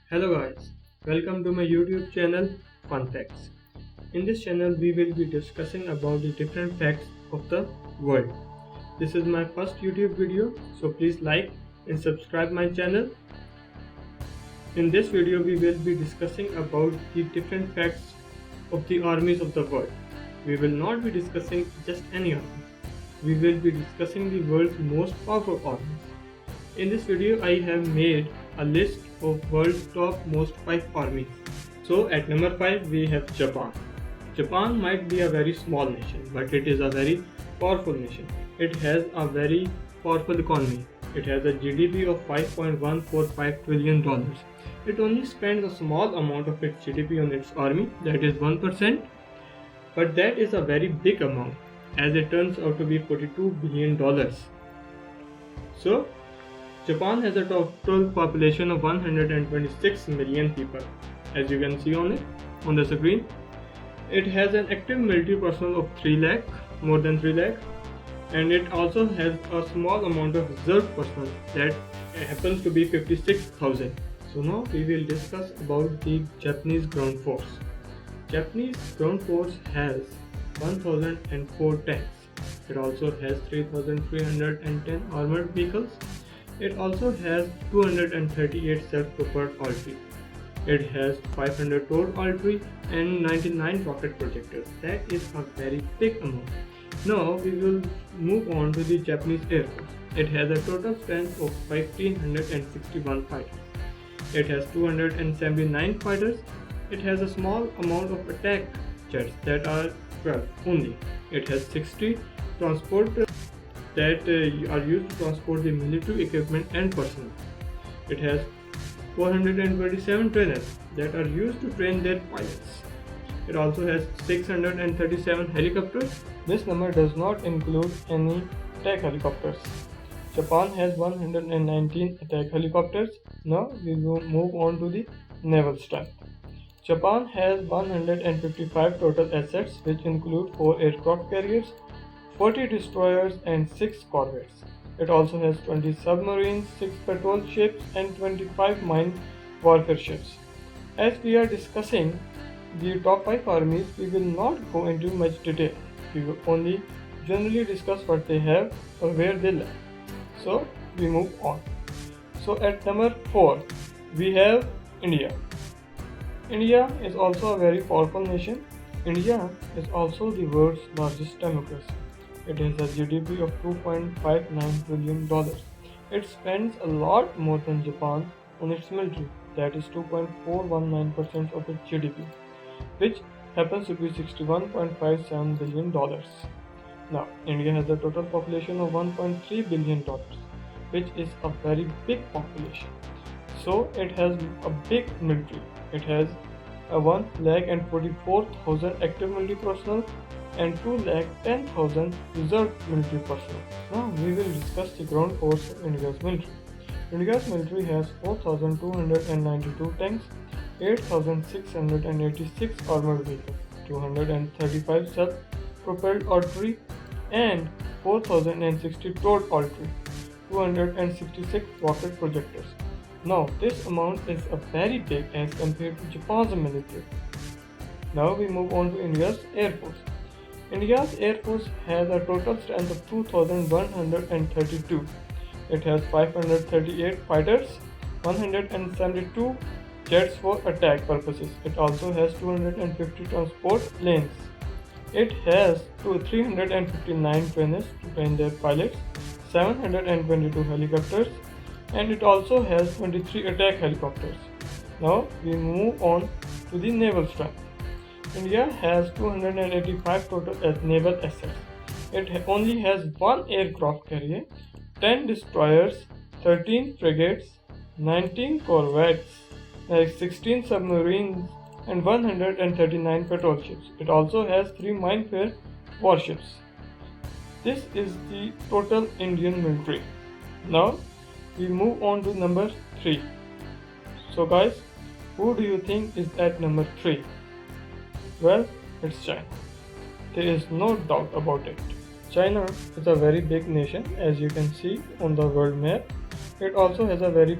Hello guys, welcome to my YouTube channel Fun Facts. In this channel we will be discussing about the different facts of the world. This is my first YouTube video, so please like and subscribe my channel. In this video we will be discussing about the different facts of the armies of the world. We will not be discussing just any army. We will be discussing the world's most powerful armies. In this video I have made a list of world's top most 5 armies. So at number 5 we have Japan. Japan might be a very small nation, but it is a very powerful nation. It has a very powerful economy. It has a GDP of $5.145 trillion. It only spends a small amount of its GDP on its army, that is 1%, but that is a very big amount as it turns out to be $42 billion. So Japan has a total population of 126 million people, as you can see on the screen. It has an active military personnel of 3 lakh, more than 3 lakh, and it also has a small amount of reserve personnel that happens to be 56,000. So now we will discuss about the Japanese ground force. Japanese ground force has 1004 tanks. It also has 3310 armored vehicles. It also has 238 self-propelled artillery. It has 500 towed artillery and 99 rocket projectors. That is a very big amount. Now we will move on to the Japanese Air Force. It has a total strength of 1561 fighters. It has 279 fighters. It has a small amount of attack jets that are 12 only. It has 60 transport that are used to transport the military equipment and personnel. It has 427 trainers that are used to train their pilots. It also has 637 helicopters. This number does not include any attack helicopters. Japan has 119 attack helicopters. Now we will move on to the naval strength. Japan has 155 total assets, which include 4 aircraft carriers, 40 destroyers and 6 corvettes. It also has 20 submarines, 6 patrol ships and 25 mine warfare ships. As we are discussing the top 5 armies, we will not go into much detail. We will only generally discuss what they have or where they lie. So we move on. So at number 4 we have India. India is also a very powerful nation. India is also the world's largest democracy. It has a GDP of $2.59 trillion. It spends a lot more than Japan on its military, that is 2.419% of its GDP, which happens to be $61.57 billion. Now, India has a total population of $1.3 billion, which is a very big population. So it has a big military. It has a 1,44,000 active military personnel and 2,10,000 reserve military personnel. Now we will discuss the ground force of India's military. India's military has 4,292 tanks, 8,686 armored vehicles, 235 self-propelled artillery, and 4,060 towed artillery, 266 rocket projectors. Now this amount is a very big as compared to Japan's military. Now we move on to India's Air Force. India's Air Force has a total strength of 2,132. It has 538 fighters, 172 jets for attack purposes. It also has 250 transport planes. It has 359 trainers to train their pilots, 722 helicopters, and it also has 23 attack helicopters. Now we move on to the naval strength. India has 285 total naval assets. It only has 1 aircraft carrier, 10 destroyers, 13 frigates, 19 corvettes, 16 submarines, and 139 patrol ships. It also has 3 minefield warships. This is the total Indian military. Now we move on to number 3. So guys, who do you think is at number 3? Well, it's China. There is no doubt about it. China is a very big nation, as you can see on the world map. It also has a very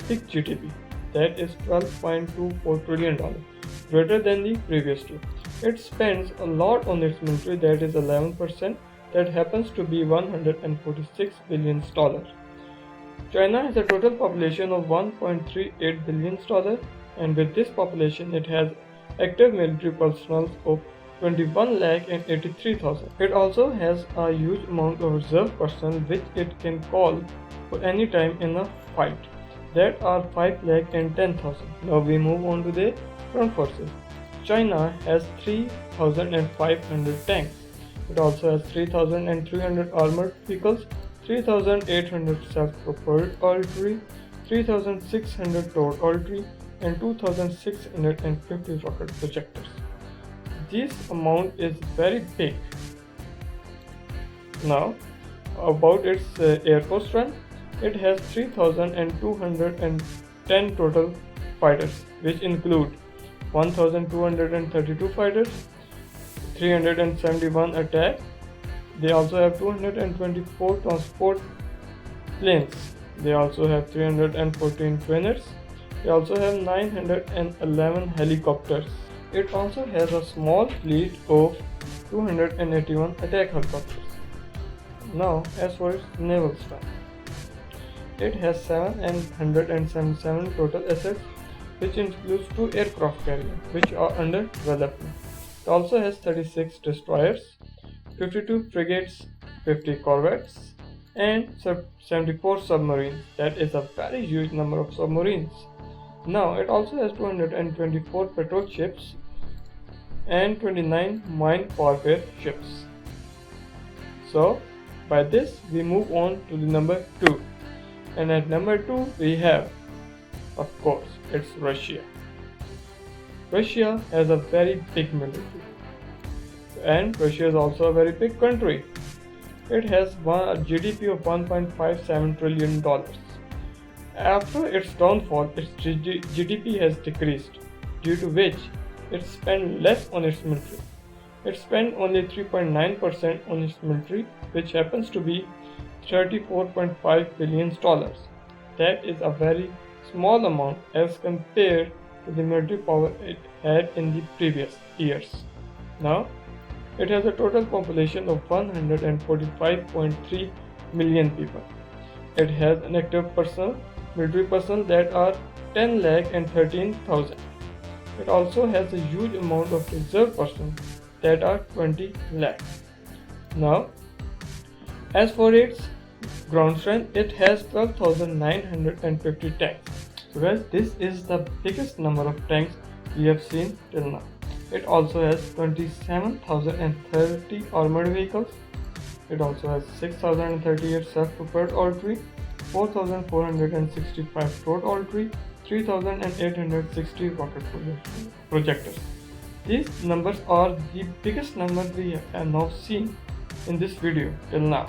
big GDP. that is $12.24 trillion, greater than the previous two. It spends a lot on its military, that is 11%, that happens to be $146 billion. China has a total population of 1.38 billion, and with this population it has active military personnel of 21,83,000. It also has a huge amount of reserve personnel which it can call for any time in a fight. That are 5,10,000. Now we move on to the ground forces. China has 3,500 tanks. It also has 3,300 armored vehicles, 3,800 self-propelled artillery, 3,600 towed artillery, and 2,650 rocket projectors. This amount is very big. Now, about its air force strength, it has 3,210 total fighters, which include 1,232 fighters, 371 attack. They also have 224 transport planes. They also have 314 trainers. They also have 911 helicopters. It also has a small fleet of 281 attack helicopters. Now, as for its naval strength, it has 777 total assets, which includes 2 aircraft carriers, which are under development. It also has 36 destroyers, 52 frigates, 50 corvettes, and 74 submarines. That is a very huge number of submarines. Now, it also has 224 patrol ships and 29 mine warfare ships. So, by this, we move on to the number 2. And at number 2, we have, of course, it's Russia. Russia has a very big military. And Russia is also a very big country. It has a GDP of $1.57 trillion. After its downfall, its GDP has decreased, due to which it spent less on its military. It spent only 3.9% on its military, which happens to be $34.5 billion. That is a very small amount as compared to the military power it had in the previous years. Now, it has a total population of 145.3 million people. It has an active military personnel that are 10,13,000. It also has a huge amount of reserve personnel that are 20 lakh. Now, as for its ground strength, it has 12,950 tanks. So guys, this is the biggest number of tanks we have seen till now. It also has 27,030 armored vehicles. It also has 6,038 self-propelled artillery, 4,465 towed artillery, 3,860 rocket projectors. These numbers are the biggest numbers we have now seen in this video till now.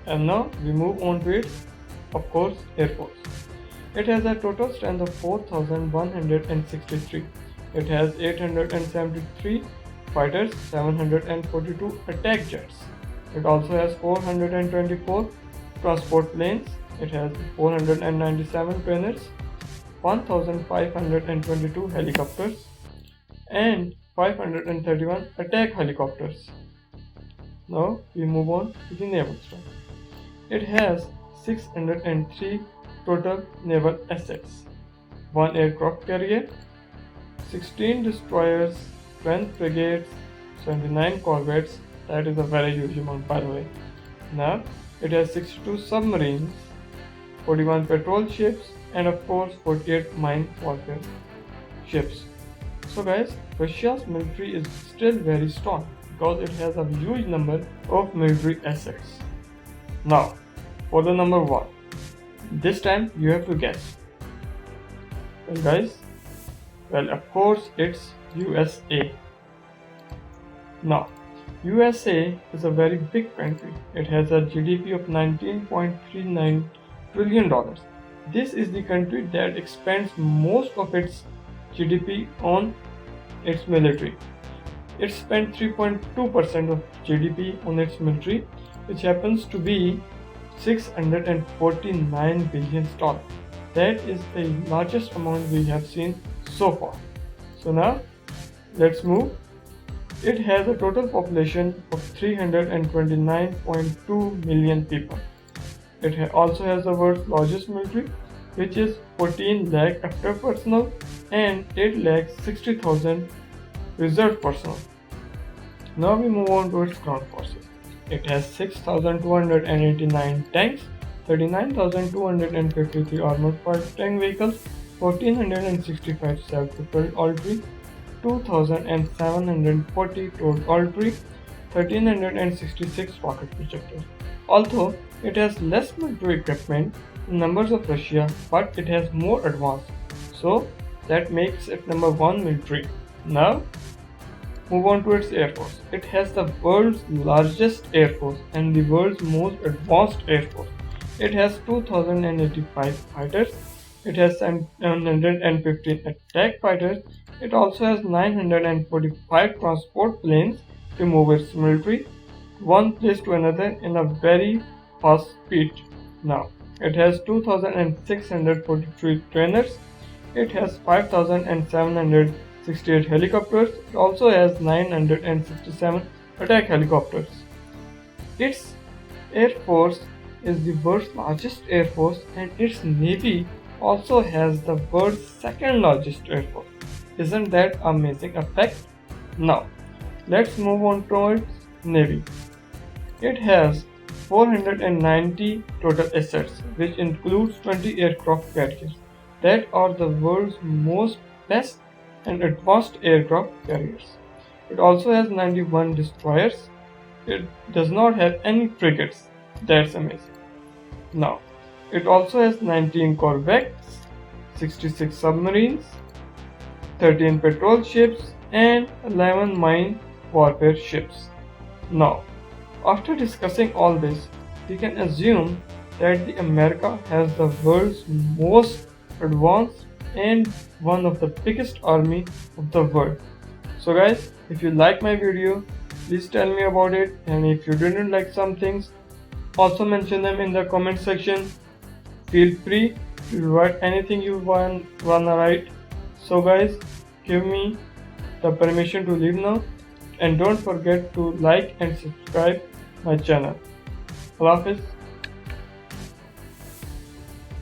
And now we move on to its, of course, Air Force. It has a total strength of 4,163. It has 873 fighters, 742 attack jets. It also has 424 transport planes. It has 497 trainers, 1,522 helicopters, and 531 attack helicopters. Now we move on to the naval strength. It has 603 total naval assets, 1 aircraft carrier, 16 destroyers, 10 frigates, 79 corvettes. That is a very huge amount, by the way. Now, it has 62 submarines, 41 patrol ships, and of course 48 mine warfare ships. So guys, Russia's military is still very strong because it has a huge number of military assets. Now, for the number 1. This time you have to guess. Well guys, of course it's USA. Now, USA is a very big country. It has a GDP of $19.39 trillion. This is the country that expends most of its GDP on its military. It spent 3.2% of GDP on its military, which happens to be $649 billion. That is the largest amount we have seen so far. So now let's move. It has a total population of 329.2 million people. It also has the world's largest military, which is 14 lakh active personnel and 8 lakh 60,000 reserve personnel. Now we move on to its ground forces. It has 6,289 tanks, 39,253 armored fighting vehicles, 1,465 self-propelled artillery, 2,740 towed artillery, 1,366 rocket projectiles. Although it has less military equipment in numbers of Russia, but it has more advanced, so that makes it number 1 military. Now move on to its air force. It has the world's largest air force and the world's most advanced air force. It has 2,085 fighters. It has 715 attack fighters. It also has 945 transport planes to move its military one place to another in a very fast speed. Now, it has 2,643 trainers. It has 5,768 helicopters. It also has 967 attack helicopters. Its air force is the world's largest air force, and its navy also has the world's second largest air force. Isn't that amazing a fact? Now, let's move on to its navy. It has 490 total assets, which includes 20 aircraft carriers that are the world's most best and advanced aircraft carriers. It also has 91 destroyers. It does not have any frigates. That's amazing. Now, it also has 19 corvettes, 66 submarines, 13 patrol ships, and 11 mine warfare ships. Now, after discussing all this, we can assume that the America has the world's most advanced and one of the biggest army of the world. So guys, if you like my video, please tell me about it, and if you didn't like some things, also mention them in the comment section. Feel free to write anything you wanna write. So guys, give me the permission to leave now, and don't forget to like and subscribe my channel. Allah Hafiz.